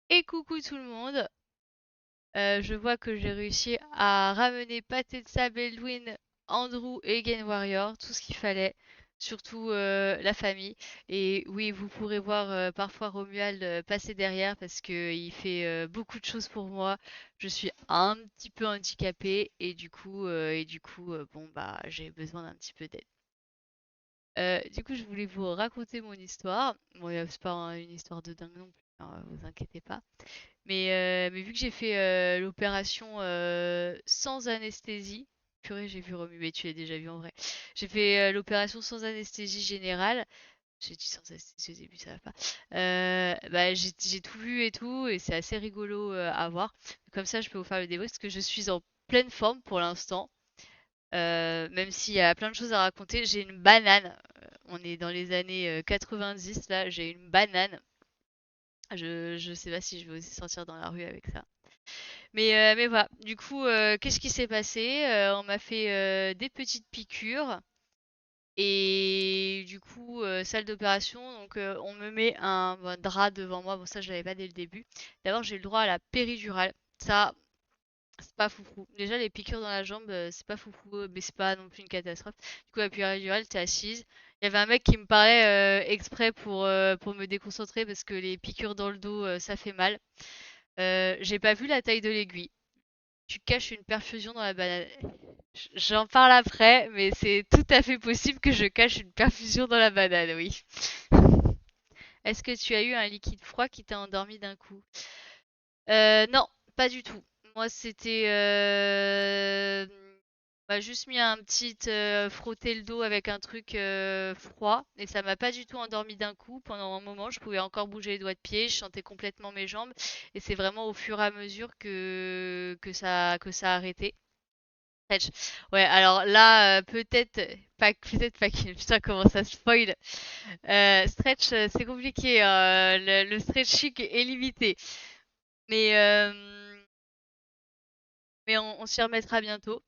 Et coucou tout le monde. Je vois que j'ai réussi à ramener Pâté de Sable, Eldwin, Andrew et Game Warrior, tout ce qu'il fallait, surtout la famille. Et oui, vous pourrez voir parfois Romuald passer derrière parce que il fait beaucoup de choses pour moi. Je suis un petit peu handicapée et du coup, bon bah j'ai besoin d'un petit peu d'aide. Du coup, je voulais vous raconter mon histoire. Bon, c'est pas une histoire de dingue non plus, hein, vous inquiétez pas. Mais vu que j'ai fait l'opération sans anesthésie, purée, j'ai vu Romu, mais tu l'as déjà vu en vrai. J'ai fait l'opération sans anesthésie générale. J'ai dit sans anesthésie au début, ça va pas. Bah, j'ai tout vu et tout, et c'est assez rigolo à voir. Comme ça, je peux vous faire le débrief parce que je suis en pleine forme pour l'instant. Même s'il y a plein de choses à raconter, j'ai une banane. On est dans les années 90 là, j'ai une banane. Je sais pas si je vais aussi sortir dans la rue avec ça. Mais voilà, du coup, qu'est-ce qui s'est passé? On m'a fait des petites piqûres et du coup, salle d'opération, donc on me met un drap devant moi. Bon, ça, je l'avais pas dès le début. D'abord, j'ai le droit à la péridurale. Ça, c'est pas foufou. Déjà, les piqûres dans la jambe, c'est pas foufou, mais c'est pas non plus une catastrophe. Du coup, la péridurale, t'es assise. Il y avait un mec qui me parlait exprès pour me déconcentrer parce que les piqûres dans le dos, ça fait mal. J'ai pas vu la taille de l'aiguille. Tu caches une perfusion dans la banane. J'en parle après, mais c'est tout à fait possible que je cache une perfusion dans la banane, oui. Est-ce que tu as eu un liquide froid qui t'a endormi d'un coup? Non, pas du tout. Moi, c'était m'a juste mis un petit frotter le dos avec un truc froid et ça m'a pas du tout endormi d'un coup. Pendant un moment, je pouvais encore bouger les doigts de pied, je sentais complètement mes jambes et c'est vraiment au fur et à mesure que ça a arrêté. Stretch. Ouais, alors là, peut-être pas qu'il. Putain, comment ça spoil. Stretch, c'est compliqué. Le stretching est limité. Mais, euh, mais on s'y remettra bientôt.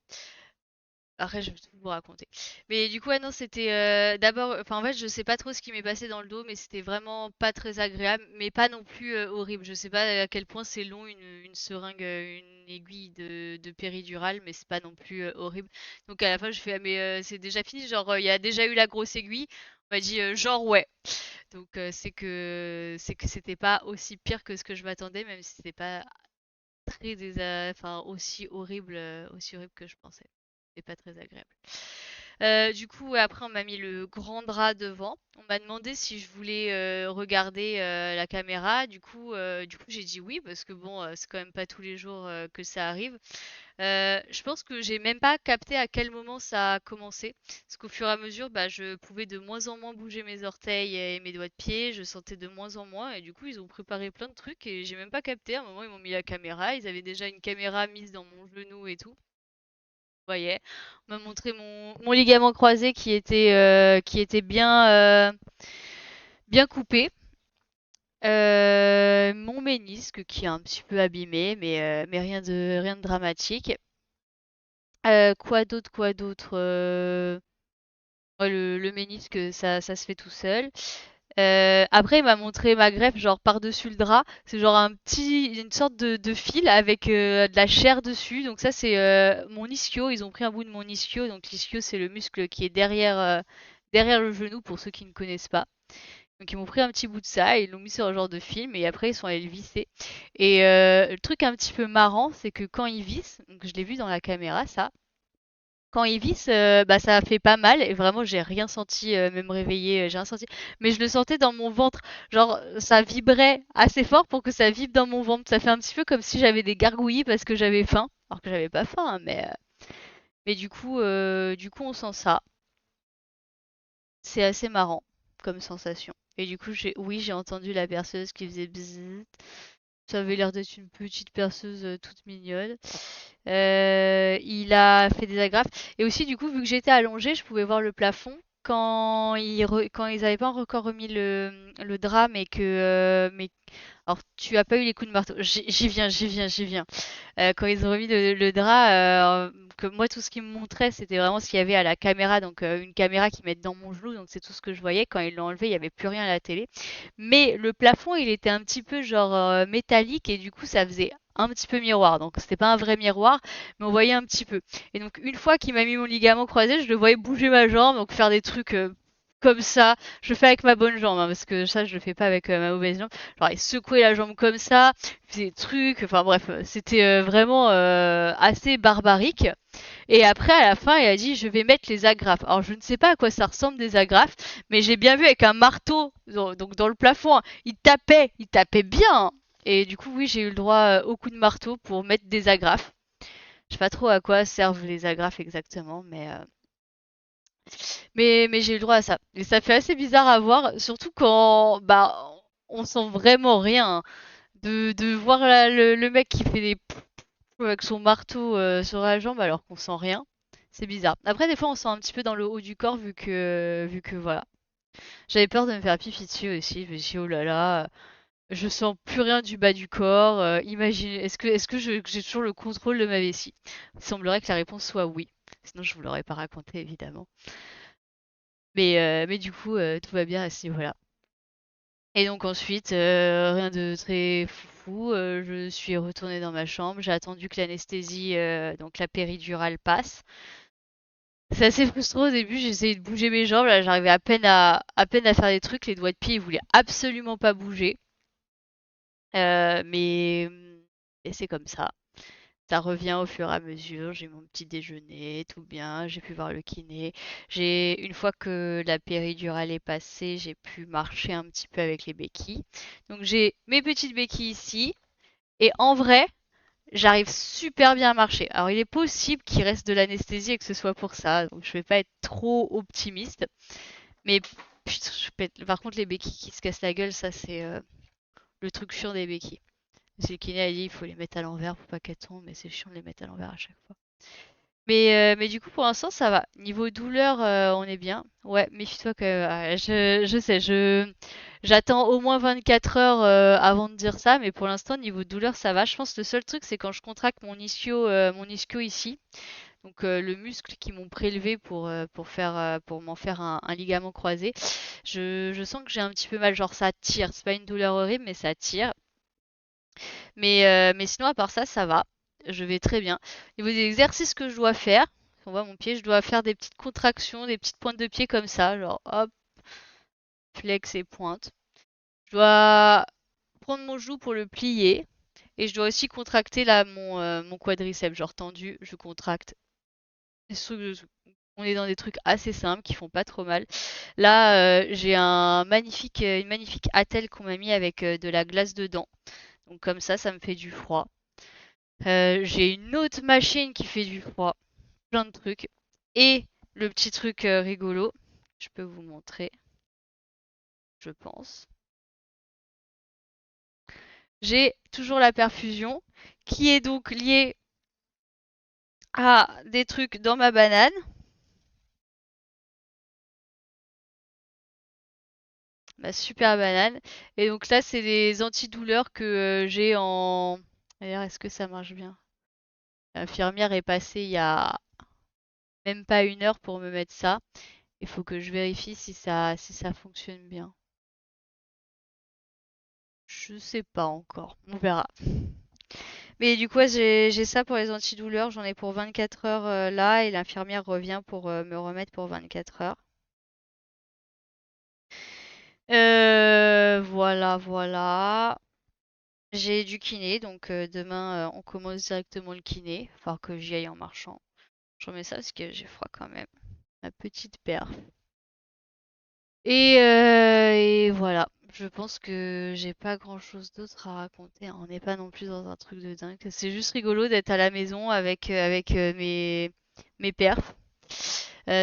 Après, je vais tout vous raconter. Mais du coup, ouais, non, c'était d'abord. Enfin, en fait, je sais pas trop ce qui m'est passé dans le dos, mais c'était vraiment pas très agréable, mais pas non plus horrible. Je sais pas à quel point c'est long, une seringue, une aiguille de péridurale, mais c'est pas non plus horrible. Donc à la fin, je fais, ah, mais c'est déjà fini. Genre, il y a déjà eu la grosse aiguille. On m'a dit, genre, ouais. Donc, c'est que c'était pas aussi pire que ce que je m'attendais, même si c'était pas enfin, aussi horrible que je pensais. C'est pas très agréable. Du coup, ouais, après, on m'a mis le grand drap devant. On m'a demandé si je voulais regarder la caméra. Du coup, j'ai dit oui parce que bon, c'est quand même pas tous les jours que ça arrive. Je pense que j'ai même pas capté à quel moment ça a commencé. Parce qu'au fur et à mesure, bah, je pouvais de moins en moins bouger mes orteils et mes doigts de pied. Je sentais de moins en moins. Et du coup, ils ont préparé plein de trucs et j'ai même pas capté. À un moment, ils m'ont mis la caméra. Ils avaient déjà une caméra mise dans mon genou et tout. Vous voyez. On m'a montré mon ligament croisé qui était bien coupé. Mon ménisque qui est un petit peu abîmé, mais rien de dramatique. Quoi d'autre, quoi d'autre? Ouais, le ménisque, ça se fait tout seul. Après, il m'a montré ma greffe, genre par-dessus le drap. C'est genre une sorte de fil avec de la chair dessus. Donc ça, c'est mon ischio. Ils ont pris un bout de mon ischio. Donc l'ischio, c'est le muscle qui est derrière le genou pour ceux qui ne connaissent pas. Donc ils m'ont pris un petit bout de ça, ils l'ont mis sur un genre de film et après ils sont allés le visser. Et le truc un petit peu marrant, c'est que quand ils vissent, donc je l'ai vu dans la caméra ça, quand ils vissent, bah ça a fait pas mal et vraiment j'ai rien senti, même réveillée, j'ai rien senti. Mais je le sentais dans mon ventre, genre ça vibrait assez fort pour que ça vibre dans mon ventre. Ça fait un petit peu comme si j'avais des gargouillis parce que j'avais faim, alors que j'avais pas faim, hein, mais du coup on sent ça. C'est assez marrant comme sensation. Et du coup oui j'ai entendu la perceuse qui faisait bzzz. Ça avait l'air d'être une petite perceuse toute mignonne. Il a fait des agrafes. Et aussi, du coup, vu que j'étais allongée, je pouvais voir le plafond. quand ils avaient pas encore remis le drap, mais alors tu as pas eu les coups de marteau. J'y viens. Quand ils ont remis le drap, que moi tout ce qu'ils me montraient c'était vraiment ce qu'il y avait à la caméra, donc une caméra qu'ils mettent dans mon genou, donc c'est tout ce que je voyais. Quand ils l'ont enlevé, il y avait plus rien à la télé. Mais le plafond, il était un petit peu genre métallique et du coup ça faisait un petit peu miroir. Donc c'était pas un vrai miroir, mais on voyait un petit peu. Et donc une fois qu'il m'a mis mon ligament croisé, je le voyais bouger ma jambe, donc faire des trucs comme ça. Je le fais avec ma bonne jambe, hein, parce que ça je le fais pas avec ma mauvaise jambe. Genre il secouait la jambe comme ça, il faisait des trucs. Enfin bref, c'était vraiment assez barbarique. Et après, à la fin, il a dit, je vais mettre les agrafes. Alors, je ne sais pas à quoi ça ressemble des agrafes, mais j'ai bien vu avec un marteau, donc dans le plafond, hein. Il tapait bien, hein. Et du coup, oui, j'ai eu le droit au coup de marteau pour mettre des agrafes. Je sais pas trop à quoi servent les agrafes exactement, mais j'ai eu le droit à ça. Et ça fait assez bizarre à voir, surtout quand bah on sent vraiment rien, hein. De voir le mec qui fait des avec son marteau sur la jambe alors qu'on sent rien. C'est bizarre. Après, des fois, on sent un petit peu dans le haut du corps vu que voilà. J'avais peur de me faire pipi dessus aussi. Je me suis dit, oh là là, je sens plus rien du bas du corps. Imagine, est-ce que j'ai toujours le contrôle de ma vessie? Il semblerait que la réponse soit oui. Sinon, je vous l'aurais pas raconté, évidemment. Mais du coup, tout va bien à ce niveau-là. Et donc ensuite, rien de très foufou, je suis retournée dans ma chambre, j'ai attendu que l'anesthésie, donc la péridurale passe. C'est assez frustrant au début, j'ai essayé de bouger mes jambes, là j'arrivais à peine à faire des trucs, les doigts de pied ils voulaient absolument pas bouger. Mais et c'est comme ça. Ça revient au fur et à mesure. J'ai mon petit déjeuner, tout bien. J'ai pu voir le kiné. Une fois que la péridurale est passée, j'ai pu marcher un petit peu avec les béquilles. Donc j'ai mes petites béquilles ici. Et en vrai, j'arrive super bien à marcher. Alors il est possible qu'il reste de l'anesthésie et que ce soit pour ça. Donc je vais pas être trop optimiste. Mais putain, par contre les béquilles qui se cassent la gueule, ça c'est le truc chiant des béquilles. C'est le kiné a dit il faut les mettre à l'envers pour pas qu'elles tombent, mais c'est chiant de les mettre à l'envers à chaque fois. Mais du coup, pour l'instant, ça va. Niveau douleur, on est bien. Ouais, méfie-toi que je sais, j'attends au moins 24 heures avant de dire ça, mais pour l'instant, niveau douleur, ça va. Je pense que le seul truc, c'est quand je contracte mon ischio ici, donc le muscle qu'ils m'ont prélevé pour m'en faire un ligament croisé. Je sens que j'ai un petit peu mal, genre ça tire. C'est pas une douleur horrible, mais ça tire. Mais sinon, à part ça, ça va. Je vais très bien. Au niveau des exercices que je dois faire, on voit mon pied, je dois faire des petites contractions, des petites pointes de pied comme ça, genre hop, flex et pointe. Je dois prendre mon genou pour le plier. Et je dois aussi contracter là mon quadriceps, genre tendu, je contracte. On est dans des trucs assez simples qui font pas trop mal. Là, j'ai une magnifique attelle qu'on m'a mis avec de la glace dedans. Donc comme ça me fait du froid. J'ai une autre machine qui fait du froid, plein de trucs. Et le petit truc rigolo, je peux vous montrer, je pense. J'ai toujours la perfusion qui est donc liée à des trucs dans ma banane. Ma super banane. Et donc là, c'est des antidouleurs que j'ai en... D'ailleurs, est-ce que ça marche bien? L'infirmière est passée il y a même pas une heure pour me mettre ça. Il faut que je vérifie si ça fonctionne bien. Je sais pas encore. On verra. Mais du coup, ouais, j'ai ça pour les antidouleurs. J'en ai pour 24 heures là et l'infirmière revient pour me remettre pour 24 heures. Voilà, voilà. J'ai du kiné, donc demain on commence directement le kiné. Il va falloir que j'y aille en marchant. Je remets ça parce que j'ai froid quand même. Ma petite paire. Et voilà. Je pense que j'ai pas grand chose d'autre à raconter, hein. On n'est pas non plus dans un truc de dingue. C'est juste rigolo d'être à la maison avec mes perfs.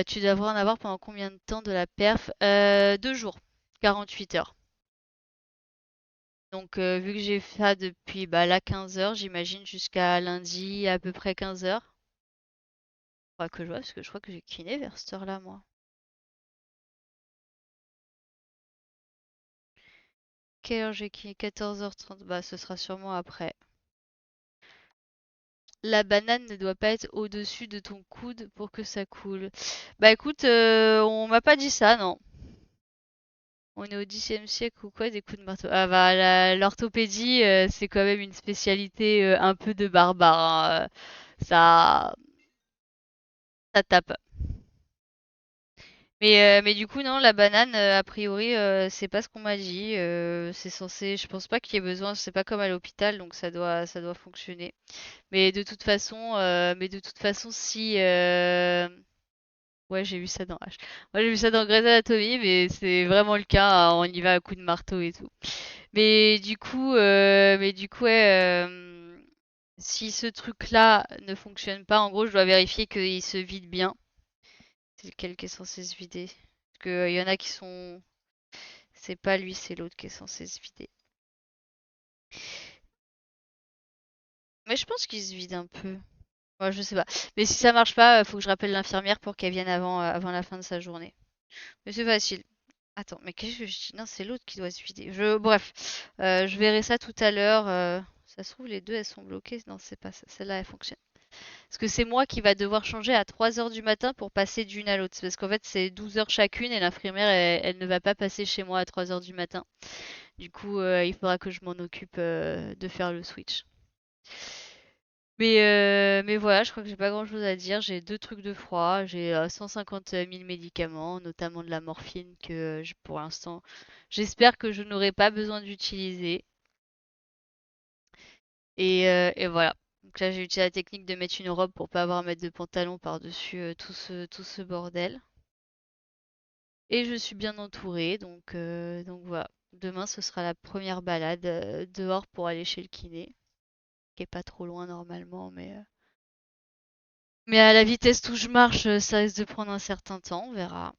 Tu devrais en avoir pendant combien de temps de la perf? 2 jours, 48 heures. Donc vu que j'ai fait ça depuis bah, là 15 heures, j'imagine jusqu'à lundi à peu près 15 heures. Faudra que je vois parce que je crois que j'ai kiné vers cette heure-là moi. quelle heure j'ai kiné? 14h30. Bah, ce sera sûrement après. La banane ne doit pas être au-dessus de ton coude pour que ça coule. Bah écoute, on m'a pas dit ça, non. On est au Xe siècle ou quoi, des coups de marteau. Ah bah l'orthopédie, c'est quand même une spécialité un peu de barbare, hein. Ça, ça tape. Mais du coup, non, la banane, a priori, c'est pas ce qu'on m'a dit. C'est censé, je pense pas qu'il y ait besoin, c'est pas comme à l'hôpital, donc ça doit fonctionner. Mais de toute façon, si, ouais, j'ai vu ça dans H. Moi, j'ai vu ça dans Grey's Anatomy, mais c'est vraiment le cas, hein, on y va à coups de marteau et tout. Mais du coup, ouais, si ce truc-là ne fonctionne pas, en gros, je dois vérifier qu'il se vide bien. C'est lequel qui est censé se vider? Parce qu'il y en a qui sont. C'est pas lui, c'est l'autre qui est censé se vider. Mais je pense qu'il se vide un peu. Moi, je sais pas. Mais si ça marche pas, faut que je rappelle l'infirmière pour qu'elle vienne avant la fin de sa journée. Mais c'est facile. Attends, mais qu'est-ce que je dis? Non, c'est l'autre qui doit se vider. Bref, je verrai ça tout à l'heure. Ça se trouve, les deux, elles sont bloquées. Non, c'est pas ça. Celle-là, elle fonctionne. Parce que c'est moi qui va devoir changer à 3 heures du matin pour passer d'une à l'autre. C'est parce qu'en fait, c'est 12 heures chacune et l'infirmière, elle ne va pas passer chez moi à 3 heures du matin. Du coup, il faudra que je m'en occupe de faire le switch. Mais voilà, je crois que j'ai pas grand-chose à dire. J'ai deux trucs de froid, j'ai 150 000 médicaments, notamment de la morphine que pour l'instant, j'espère que je n'aurai pas besoin d'utiliser. Et voilà. Donc là, j'ai utilisé la technique de mettre une robe pour pas avoir à mettre de pantalon par-dessus tout ce bordel. Et je suis bien entourée, donc voilà. Demain, ce sera la première balade dehors pour aller chez le kiné, qui est pas trop loin normalement, mais à la vitesse où je marche, ça risque de prendre un certain temps, on verra.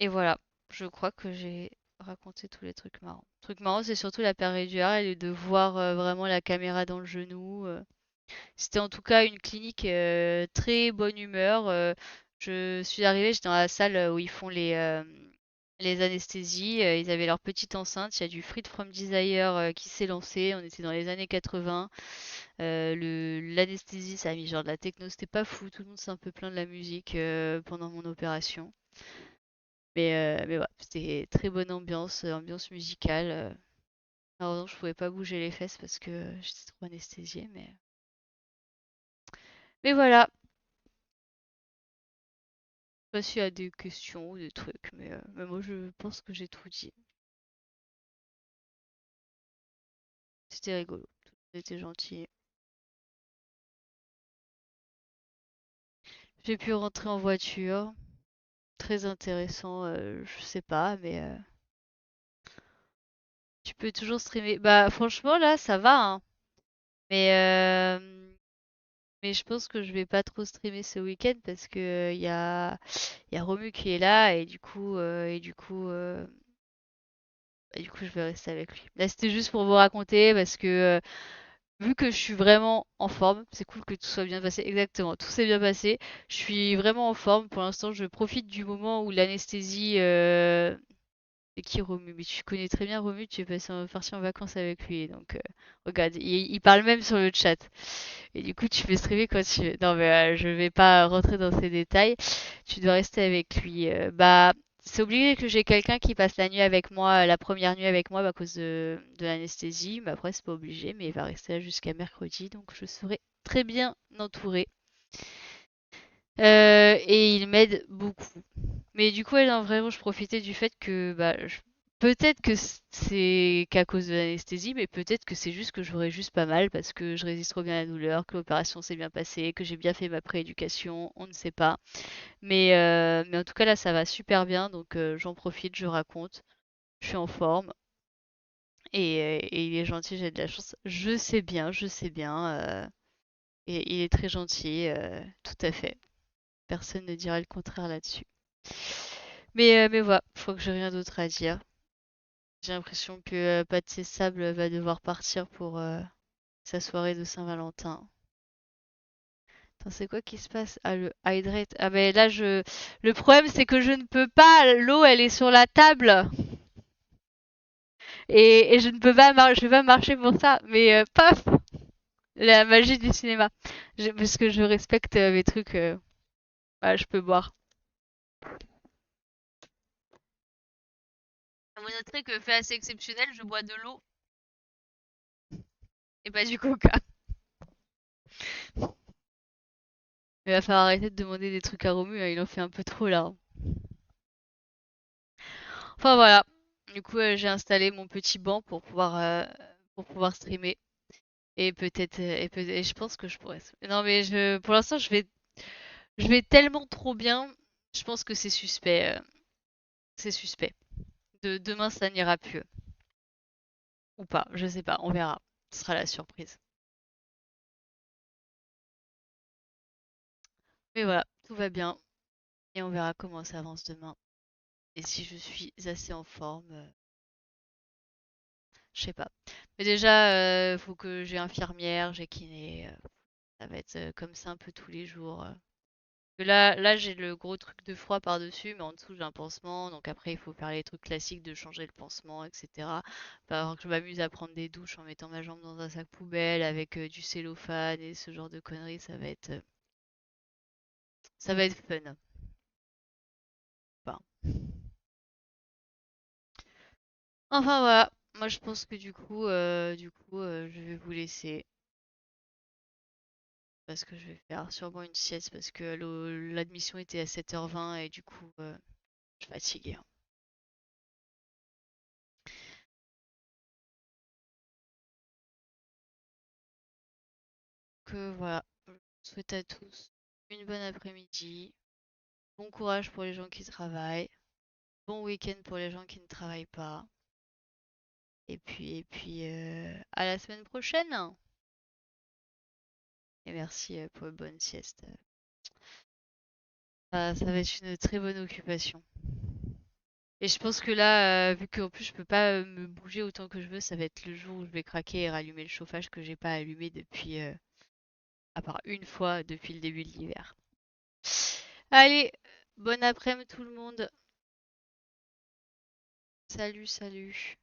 Et voilà, je crois que j'ai raconté tous les trucs marrants. Le truc marrant, c'est surtout la péridurale et de voir vraiment la caméra dans le genou. C'était en tout cas une clinique très bonne humeur. Je suis arrivée, j'étais dans la salle où ils font les anesthésies. Ils avaient leur petite enceinte. Il y a du Freed from Desire qui s'est lancé. On était dans les années 80. L'anesthésie, ça a mis genre de la techno. C'était pas fou. Tout le monde s'est un peu plaint de la musique pendant mon opération. Mais voilà, c'était très bonne ambiance, ambiance musicale. Heureusement, je pouvais pas bouger les fesses parce que j'étais trop anesthésiée. Mais voilà. Pas s'il y a des questions ou des trucs, mais moi je pense que j'ai tout dit. C'était rigolo. C'était gentil. J'ai pu rentrer en voiture. Très intéressant, je sais pas, mais tu peux toujours streamer. Bah franchement là ça va, hein. Mais, mais je pense que je vais pas trop streamer ce week-end parce que il y a Romu qui est là et du coup je vais rester avec lui. Là c'était juste pour vous raconter parce que vu que je suis vraiment en forme, c'est cool que tout soit bien passé. Exactement, tout s'est bien passé. Je suis vraiment en forme. Pour l'instant, je profite du moment où l'anesthésie. Et qui Romu? Mais tu connais très bien Romu, tu es parti en vacances avec lui. Donc, regarde, il parle même sur le chat. Et du coup, tu peux streamer quand tu veux. Non, mais je vais pas rentrer dans ces détails. Tu dois rester avec lui. Bah, c'est obligé que j'ai quelqu'un qui passe la nuit avec moi, la première nuit avec moi à cause de l'anesthésie. Mais après, c'est pas obligé, mais il va rester là jusqu'à mercredi. Donc, je serai très bien entourée. Et il m'aide beaucoup. Mais du coup, ouais, non, vraiment, je profitais du fait que bah, peut-être que c'est qu'à cause de l'anesthésie, mais peut-être que c'est juste que j'aurais juste pas mal parce que je résiste trop bien à la douleur, que l'opération s'est bien passée, que j'ai bien fait ma prééducation, on ne sait pas. Mais en tout cas, là, ça va super bien, donc j'en profite, je raconte. Je suis en forme et il est gentil, j'ai de la chance. Je sais bien, je sais bien. Et il est très gentil, tout à fait. Personne ne dira le contraire là-dessus. Mais voilà, je crois que j'ai rien d'autre à dire. J'ai l'impression que Patsy Sable va devoir partir pour sa soirée de Saint-Valentin. Attends, c'est quoi qui se passe? Ah, le hydrate. Ah, mais là, le problème, c'est que je ne peux pas. L'eau, elle est sur la table. et je ne peux pas je vais pas marcher pour ça. Mais paf, la magie du cinéma. Parce que je respecte mes trucs, voilà, je peux boire. Vous noterez que fait assez exceptionnel, je bois de l'eau et pas du coca. Il va falloir arrêter de demander des trucs à Romu, hein, il en fait un peu trop là. Enfin voilà. Du coup, j'ai installé mon petit banc pour pouvoir streamer. Et peut-être, et je pense que je pourrais. Non mais pour l'instant, je vais tellement trop bien. Je pense que c'est suspect. C'est suspect. Demain, ça n'ira plus. Ou pas, je sais pas, on verra. Ce sera la surprise. Mais voilà, tout va bien. Et on verra comment ça avance demain. Et si je suis assez en forme, je sais pas. Mais déjà, faut que j'ai infirmière, j'ai kiné. Ça va être comme ça un peu tous les jours. Là j'ai le gros truc de froid par-dessus, mais en dessous j'ai un pansement. Donc après, il faut faire les trucs classiques de changer le pansement, etc. Va falloir que je m'amuse à prendre des douches en mettant ma jambe dans un sac poubelle avec du cellophane et ce genre de conneries. Ça va être fun. Enfin, enfin, voilà. Moi je pense que je vais vous laisser parce que je vais faire sûrement une sieste parce que l'admission était à 7h20 et du coup je suis fatiguée, hein. Que voilà. Je vous souhaite à tous une bonne après-midi. Bon courage pour les gens qui travaillent. Bon week-end pour les gens qui ne travaillent pas. Et puis, à la semaine prochaine. Et merci pour une bonne sieste. Ça va être une très bonne occupation. Et je pense que là, vu qu'en plus je peux pas me bouger autant que je veux, ça va être le jour où je vais craquer et rallumer le chauffage que j'ai pas allumé depuis, à part une fois depuis le début de l'hiver. Allez, bon après-midi tout le monde. Salut, salut.